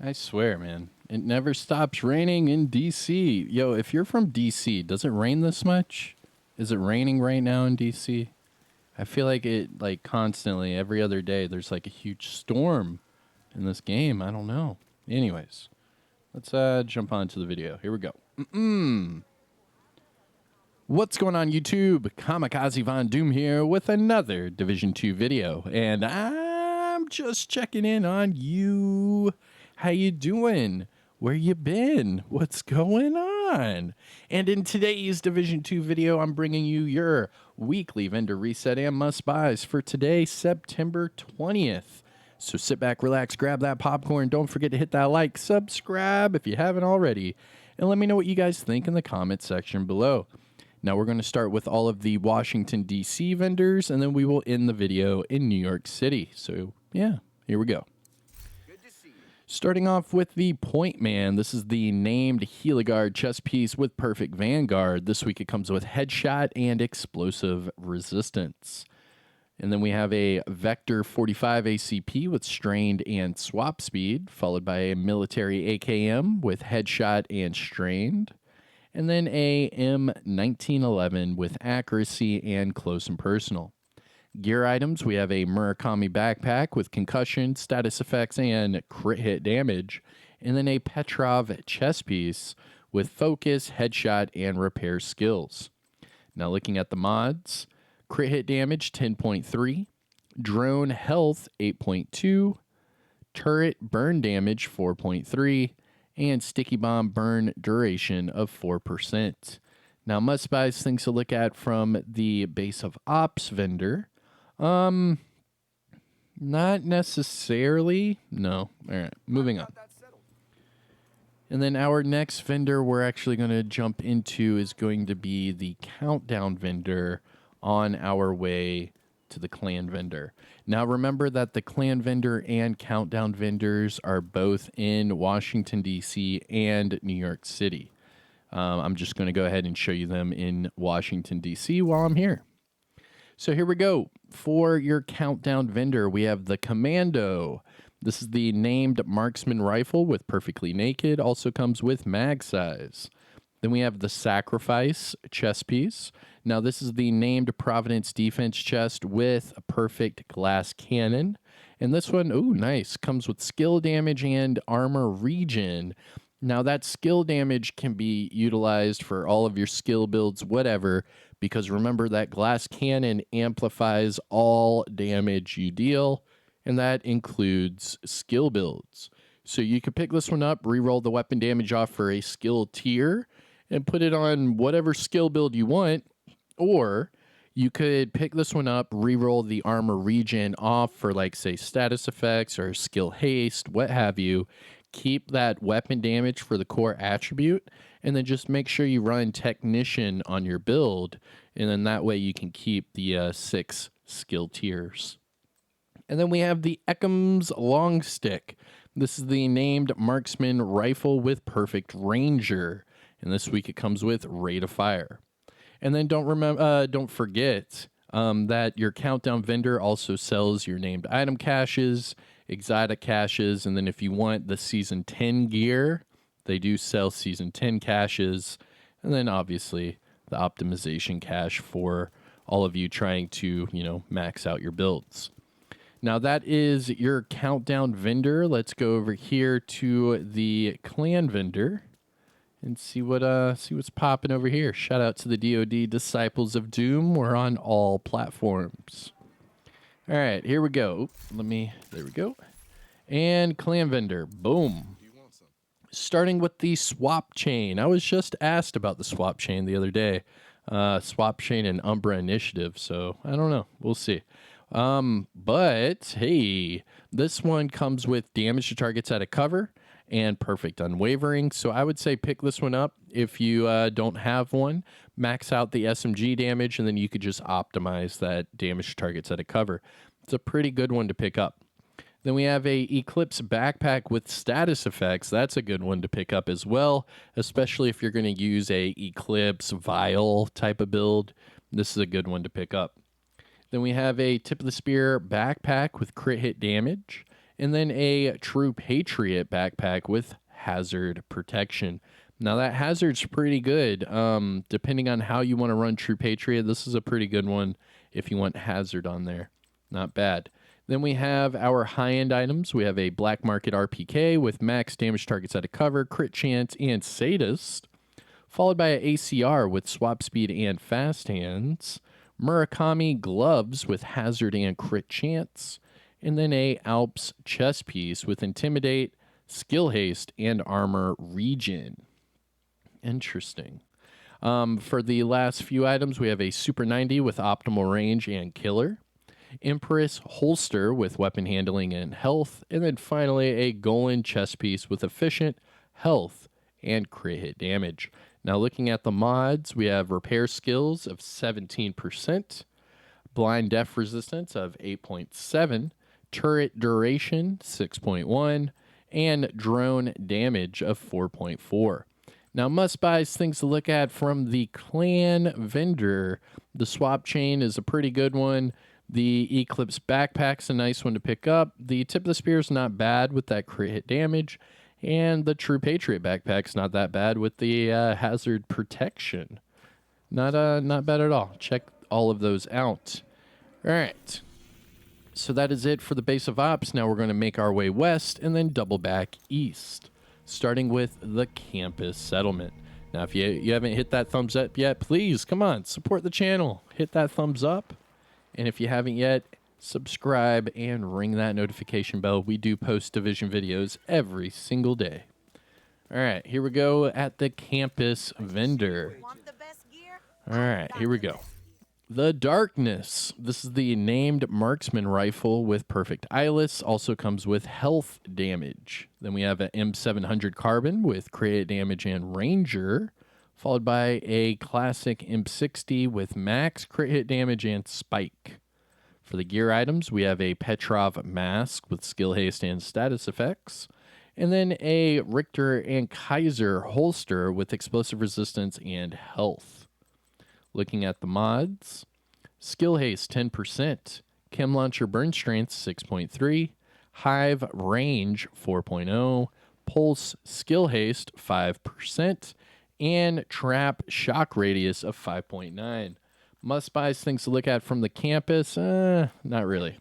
I swear, man. It never stops raining in DC. Yo, if you're from DC, does it rain this much? Is it raining right now in DC? I feel like it, like, constantly, every other day, there's like a huge storm in this game. I don't know. Anyways, let's jump on to the video. Here we go. What's going on, YouTube? Kamikazevondoom here with another Division 2 video, and I'm just checking in on you. How you doing? Where you been? What's going on? And in today's Division 2 video, I'm bringing you your weekly vendor reset and must-buys for today, September 20th. So sit back, relax, grab that popcorn. Don't forget to hit that like, subscribe if you haven't already, and let me know what you guys think in the comment section below. Now we're going to start with all of the Washington, D.C. vendors, and then we will end the video in New York City. So, yeah, here we go. Starting off with the Point Man. This is the named Heliguard chest piece with Perfect Vanguard. This week it comes with Headshot and Explosive Resistance. And then we have a Vector 45 ACP with Strained and Swap Speed, followed by a Military AKM with Headshot and Strained. And then a M1911 with Accuracy and Close and Personal. Gear items, we have a Murakami backpack with Concussion, Status Effects, and Crit Hit Damage. And then a Petrov chest piece with Focus, Headshot, and Repair skills. Now looking at the mods, Crit Hit Damage 10.3, Drone Health 8.2, Turret Burn Damage 4.3, and Sticky Bomb Burn Duration of 4%. Now, must-buys, things to look at from the Base of Ops vendor. Not necessarily. No. All right, moving on. And then our next vendor we're actually going to jump into is going to be the Countdown vendor on our way to the Clan vendor. Now remember that the Clan vendor and Countdown vendors are both in Washington, D.C. and New York City. I'm just going to go ahead and show you them in Washington, D.C. while I'm here. So here we go. For your Countdown vendor, we have the Commando. This is the named marksman rifle with Perfectly Naked. Also comes with mag size. Then we have the Sacrifice chest piece. Now this is the named Providence defense chest with a perfect glass cannon. And this one, ooh, nice, comes with skill damage and armor regen. Now that skill damage can be utilized for all of your skill builds, whatever, because remember that glass cannon amplifies all damage you deal, and that includes skill builds. So you could pick this one up, reroll the weapon damage off for a skill tier, and put it on whatever skill build you want, or you could pick this one up, reroll the armor regen off for, like, say, status effects or skill haste, what have you. Keep that weapon damage for the core attribute, and then just make sure you run Technician on your build, and then that way you can keep the 6 skill tiers. And then we have the Eckham's Long Stick. This is the named marksman rifle with Perfect Ranger. And this week it comes with Rate of Fire. And then don't forget that your Countdown vendor also sells your named item caches, exotic caches, and then if you want the Season 10 gear, they do sell Season 10 caches. And then obviously the optimization cache for all of you trying to, max out your builds. Now that is your Countdown vendor. Let's go over here to the Clan vendor and see what's popping over here. Shout out to the DoD Disciples of Doom. We're on all platforms. All right, here we go. There we go. And Clan vendor, boom. Starting with the swap chain. I was just asked about the swap chain the other day. Swap chain and Umbra Initiative, so I don't know. We'll see. But hey, this one comes with damage to targets out of cover and Perfect Unwavering. So I would say pick this one up if you don't have one. Max out the SMG damage, and then you could just optimize that damage to targets out of cover. It's a pretty good one to pick up. Then we have a Eclipse backpack with status effects. That's a good one to pick up as well, especially if you're going to use a Eclipse Vial type of build. This is a good one to pick up. Then we have a Tip of the Spear backpack with crit hit damage. and then a True Patriot backpack with hazard protection. Now that hazard's pretty good. Depending on how you want to run True Patriot, this is a pretty good one if you want hazard on there. Not bad. Then we have our high-end items. We have a Black Market RPK with max damage targets out of cover, crit chance, and sadist, followed by an ACR with swap speed and fast hands, Murakami gloves with hazard and crit chance, and then a Alps chest piece with intimidate, skill haste, and armor regen. Interesting. For the last few items, we have a Super 90 with optimal range and killer, Empress holster with weapon handling and health, and then finally a Golan chest piece with efficient, health, and crit hit damage. Now looking at the mods, we have repair skills of 17%, blind death resistance of 8.7, turret duration 6.1, and drone damage of 4.4. Now, must-buys, things to look at from the clan vendor. The swap chain is a pretty good one. The Eclipse backpack's a nice one to pick up. The tip of the spear is not bad with that crit hit damage. And the True Patriot backpack's not that bad with the hazard protection. Not bad at all. Check all of those out. All right. So that is it for the base of ops. Now we're going to make our way west and then double back east, starting with the campus settlement. Now, if you haven't hit that thumbs up yet, please, come on, support the channel. Hit that thumbs up. And if you haven't yet, subscribe and ring that notification bell. We do post Division videos every single day. All right, here we go at the campus vendor. All right, here we go. The Darkness. This is the named marksman rifle with perfect eyeless. Also comes with health damage. Then we have an M700 carbon with crit damage and ranger, followed by a classic M60 with max crit hit damage and spike. For the gear items, we have a Petrov mask with skill haste and status effects, and then a Richter and Kaiser holster with explosive resistance and health. Looking at the mods, skill haste 10%, chem launcher burn strength 6.3, hive range 4.0, pulse skill haste 5%, and trap shock radius of 5.9. Must-buys, things to look at from the campus? Not really.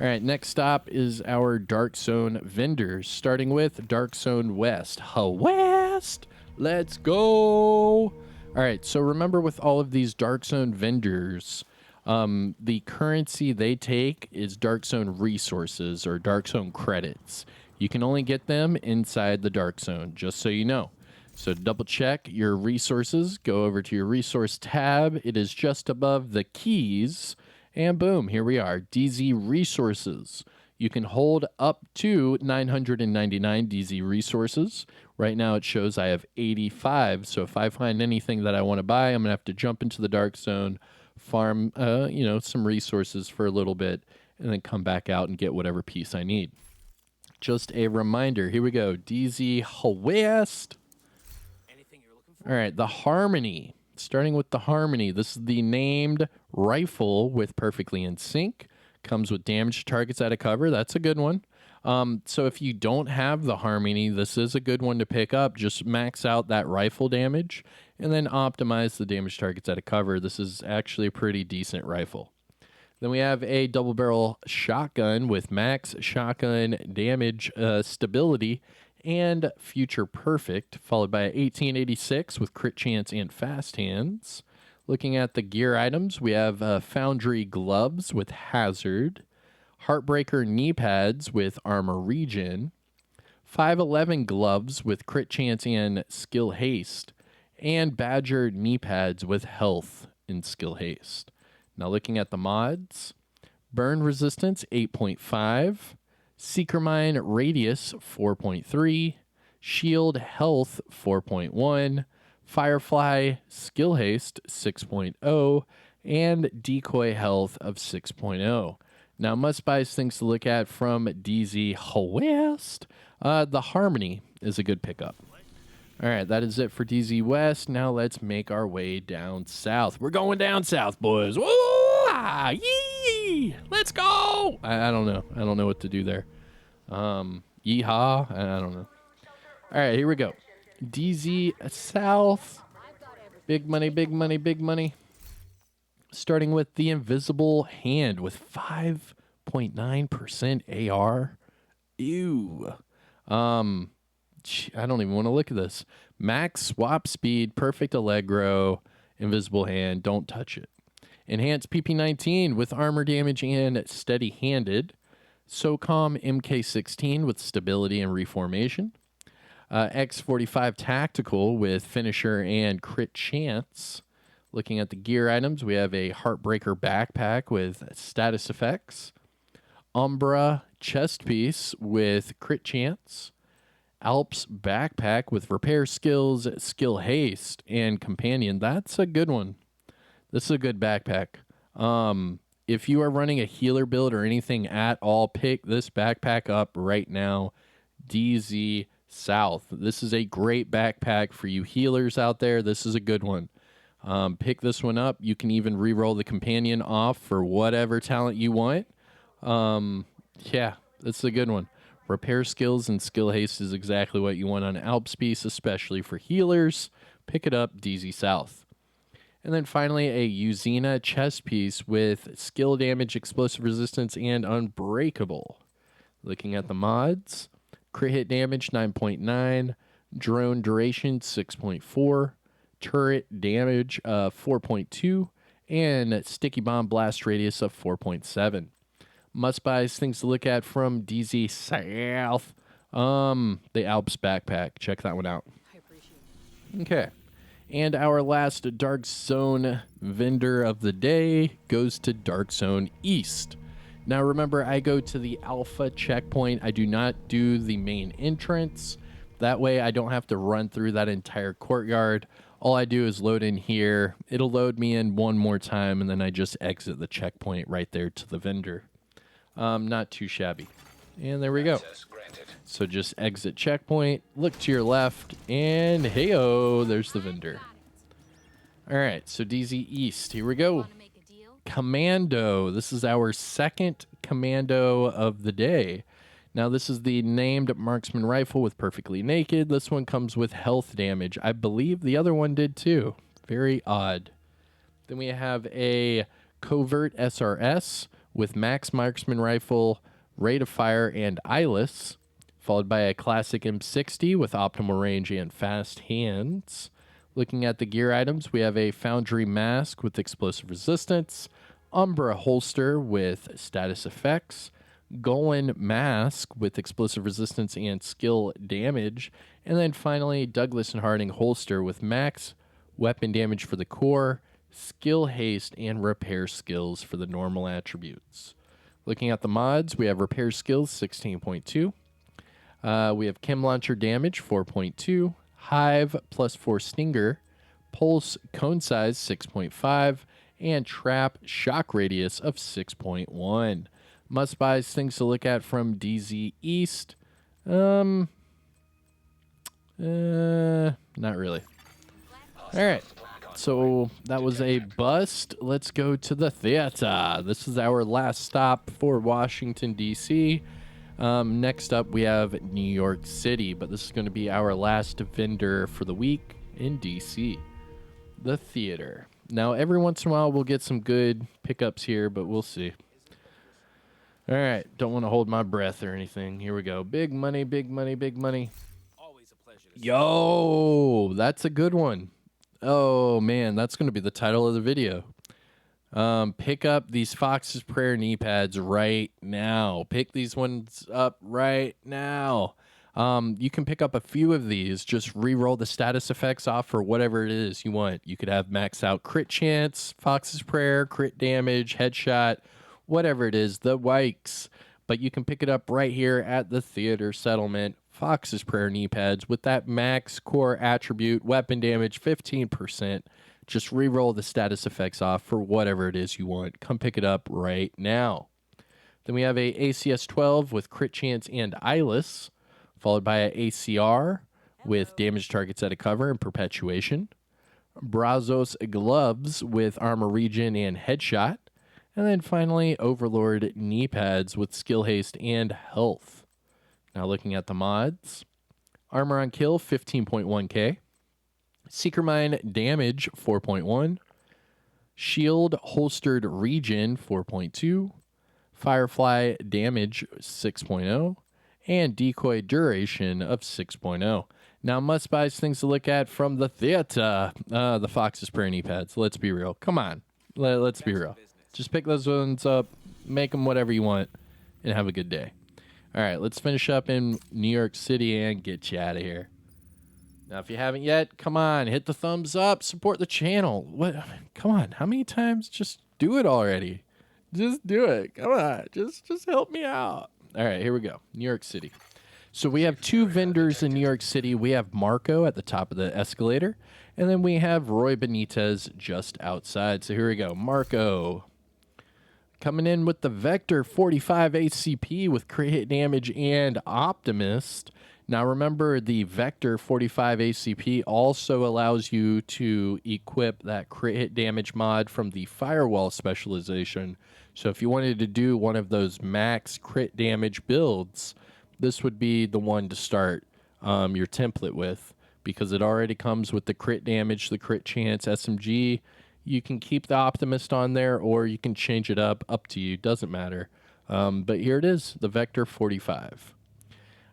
All right, next stop is our Dark Zone vendors, starting with Dark Zone West. West! Let's go! All right, so remember with all of these Dark Zone vendors, the currency they take is Dark Zone resources or Dark Zone credits. You can only get them inside the Dark Zone, just so you know. So double check your resources, go over to your resource tab. It is just above the keys, and boom, here we are, DZ resources. You can hold up to 999 DZ resources. Right now it shows I have 85, so if I find anything that I want to buy, I'm going to have to jump into the Dark Zone, farm some resources for a little bit, and then come back out and get whatever piece I need. Just a reminder, here we go, DZ West. All right, the Harmony. Starting with the Harmony, this is the named rifle with perfectly in sync. Comes with damage targets out of cover. That's a good one. So if you don't have the Harmony, this is a good one to pick up. Just max out that rifle damage and then optimize the damage targets out of cover. This is actually a pretty decent rifle. Then we have a double barrel shotgun with max shotgun damage stability and future perfect, followed by 1886 with crit chance and fast hands. Looking at the gear items, we have Foundry gloves with hazard, Heartbreaker knee pads with armor regen, 511 gloves with crit chance and skill haste, and Badger knee pads with health and skill haste. Now looking at the mods, burn resistance 8.5, Seeker Mine radius 4.3, shield health 4.1, Firefly skill haste 6.0, and decoy health of 6.0. Now, must-buys, things to look at from DZ West. The Harmony is a good pickup. All right, that is it for DZ West. Now let's make our way down south. We're going down south, boys. Woo! Yee! Let's go! I don't know. I don't know what to do there. Yeehaw. I don't know. All right, here we go. DZ South. Big money, big money, big money. Starting with the Invisible Hand with 5.9% AR. Ew. I don't even want to look at this. Max swap speed, perfect Allegro, Invisible Hand, don't touch it. Enhanced PP19 with armor damage and steady handed. SOCOM MK16 with stability and reformation. X45 Tactical with finisher and crit chance. Looking at the gear items, we have a Heartbreaker backpack with status effects. Umbra chest piece with crit chance. Alps backpack with repair skills, skill haste, and companion. That's a good one. This is a good backpack. If you are running a healer build or anything at all, pick this backpack up right now. DZ South. This is a great backpack for you healers out there. This is a good one. Pick this one up. You can even re-roll the companion off for whatever talent you want. Yeah, that's a good one. Repair skills and skill haste is exactly what you want on Alps piece, especially for healers. Pick it up, DZ South. And then finally, a Uzina chest piece with skill damage, explosive resistance, and unbreakable. Looking at the mods, crit hit damage 9.9, drone duration 6.4, turret damage 4.2, and sticky bomb blast radius of 4.7. Must buys, things to look at from DZ South. The Alps backpack. Check that one out. I appreciate it. Okay. And our last Dark Zone vendor of the day goes to Dark Zone East. Now remember, I go to the Alpha checkpoint. I do not do the main entrance. That way I don't have to run through that entire courtyard. All I do is load in here. It'll load me in one more time, and then I just exit the checkpoint right there to the vendor. Not too shabby. And there we go. So just exit checkpoint, look to your left, and hey-oh, there's the vendor. All right, so DZ East, here we go. Commando. This is our second Commando of the day. Now, this is the named marksman rifle with perfectly naked. This one comes with health damage. I believe the other one did too. Very odd. Then we have a covert SRS with max marksman rifle, rate of fire, and eyeless, followed by a classic M60 with optimal range and fast hands. Looking at the gear items, we have a Foundry mask with explosive resistance, Umbra holster with status effects, Golan mask with explosive resistance and skill damage, and then finally Douglas and Harding holster with max weapon damage for the core, skill haste, and repair skills for the normal attributes. Looking at the mods, we have repair skills 16.2. We have chem launcher damage 4.2, hive +4 stinger, pulse cone size 6.5, and trap shock radius of 6.1. Must buys, things to look at from DZ East. Not really. All right. So that was a bust. Let's go to the theater. This is our last stop for Washington, D.C. Next up, we have New York City, but this is going to be our last vendor for the week in D.C. The theater. Now, every once in a while, we'll get some good pickups here, but we'll see. All right. Don't want to hold my breath or anything. Here we go. Big money, big money, big money. Always a pleasure. Yo, that's a good one. Oh, man, that's going to be the title of the video. Pick up these FOXES prayer knee pads right now. Pick these ones up right now. You can pick up a few of these. Just re-roll the status effects off for whatever it is you want. You could have max out crit chance, FOXES prayer, crit damage, headshot, whatever it is, the wikes. But you can pick it up right here at the theater settlement. FOXES prayer knee pads with that max core attribute, weapon damage 15%. Just re-roll the status effects off for whatever it is you want. Come pick it up right now. Then we have a ACS 12 with crit chance and eyeless, followed by a ACR with damage targets at a cover and perpetuation. Brazos gloves with armor regen and headshot. And then finally, Overlord knee pads with skill haste and health. Now looking at the mods, armor on kill 15.1k, seeker mine damage 4.1, shield holstered regen 4.2, firefly damage 6.0, and decoy duration of 6.0. Now, must buys things to look at from the theater. The FOXES prayer kneepads. Let's be real. Come on. Let's be real. Just pick those ones up, make them whatever you want, and have a good day. All right, let's finish up in New York City and get you out of here. Now, if you haven't yet, come on, hit the thumbs up, support the channel. What? Come on, how many times? Just do it already. Just do it. Come on, just help me out. All right, here we go. New York City. So we have two vendors in New York City. We have Marco at the top of the escalator, and then we have Roy Benitez just outside. So here we go. Marco coming in with the Vector 45 ACP with crit hit damage and Optimist. Now remember, the Vector 45 ACP also allows you to equip that crit hit damage mod from the Firewall specialization. So if you wanted to do one of those max crit damage builds, this would be the one to start your template with, because it already comes with the crit damage, the crit chance, SMG. You can keep the Optimist on there, or you can change it up to you. Doesn't matter. But here it is, the Vector 45.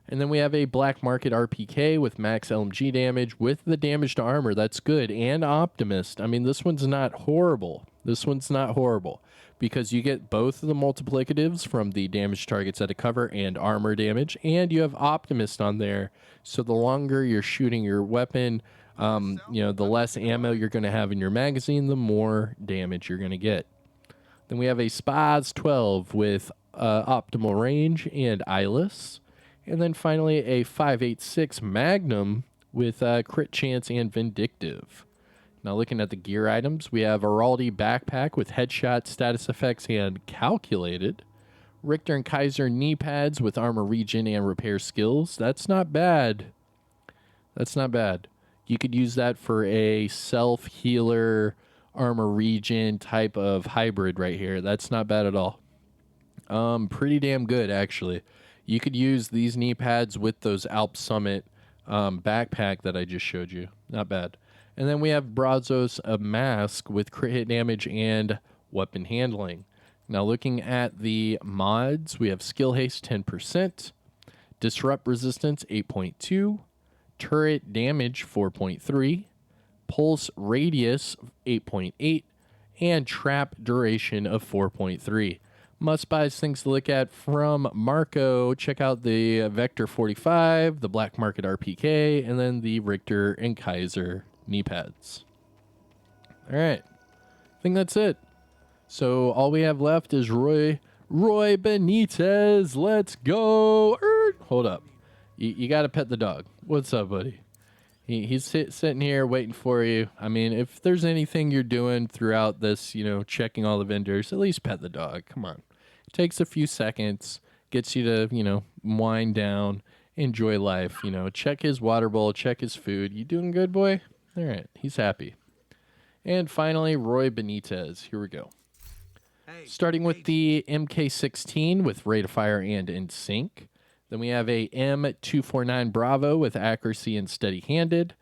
And then we have a Black Market RPK with max LMG damage with the damage to armor. That's good. And Optimist. I mean, this one's not horrible. This one's not horrible, because you get both of the multiplicatives from the damage targets at a cover and armor damage, and you have Optimist on there. So the longer you're shooting your weapon, the less ammo you're going to have in your magazine, the more damage you're going to get. Then we have a Spaz 12 with optimal range and eyeless. And then finally a 5.86 Magnum with crit chance and vindictive. Now looking at the gear items, we have a Araldi backpack with headshot, status effects, and calculated. Richter and Kaiser knee pads with armor regen and repair skills. That's not bad. That's not bad. You could use that for a self-healer armor regen type of hybrid right here. That's not bad at all. Pretty damn good, actually. You could use these knee pads with those Alp Summit backpack that I just showed you. Not bad. And then we have Brazos, a mask with crit hit damage and weapon handling. Now looking at the mods, we have skill haste 10%, disrupt resistance 8.2, turret damage 4.3, pulse radius 8.8, and trap duration of 4.3. Must buys things to look at from Marco. Check out the Vector 45, the Black Market RPK, and then the Richter and Kaiser knee pads. All right. I think that's it. So all we have left is Roy Benitez. Let's go. Hold up. You got to pet the dog. What's up, buddy? He's sitting here waiting for you. I mean, if there's anything you're doing throughout this, checking all the vendors, at least pet the dog. Come on. It takes a few seconds, gets you to, wind down, enjoy life. Check his water bowl, check his food. You doing good, boy? All right. He's happy. And finally, Roy Benitez. Here we go. Starting with the MK16 with rate of fire and in sync. Then we have a M249 Bravo with accuracy and steady-handed,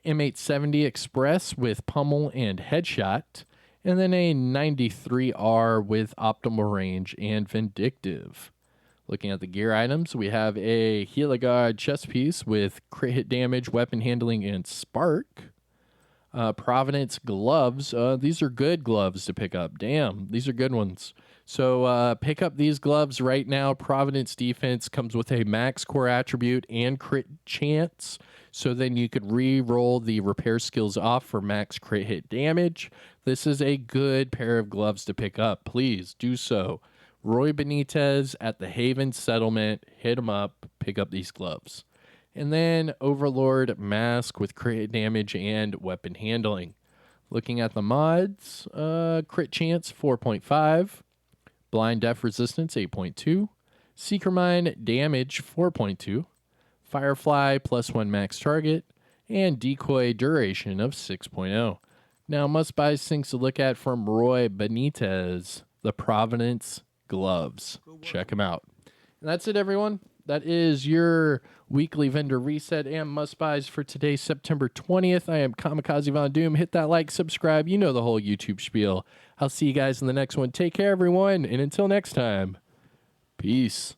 M870 Express with pummel and headshot, and then a 93R with optimal range and vindictive. Looking at the gear items, we have a Heliguard chest piece with crit hit damage, weapon handling, and spark. Providence gloves. These are good gloves to pick up. Damn, these are good ones. So pick up these gloves right now. Providence defense comes with a max core attribute and crit chance. So then you could re-roll the repair skills off for max crit hit damage. This is a good pair of gloves to pick up. Please do so. Roy Benitez at the Haven Settlement. Hit him up. Pick up these gloves. And then Overlord mask with crit hit damage and weapon handling. Looking at the mods, crit chance 4.5. Blind Def Resistance 8.2, Seeker Mine Damage 4.2, Firefly +1 max target, and Decoy Duration of 6.0. Now, must buy things to look at from Roy Benitez, the Providence gloves. Check them out. And that's it, everyone. that is your weekly vendor reset and must buys for today, September 20th. I am Kamikazevondoom. Hit that like, subscribe. You know the whole YouTube spiel. I'll see you guys in the next one. Take care, everyone. And until next time, peace.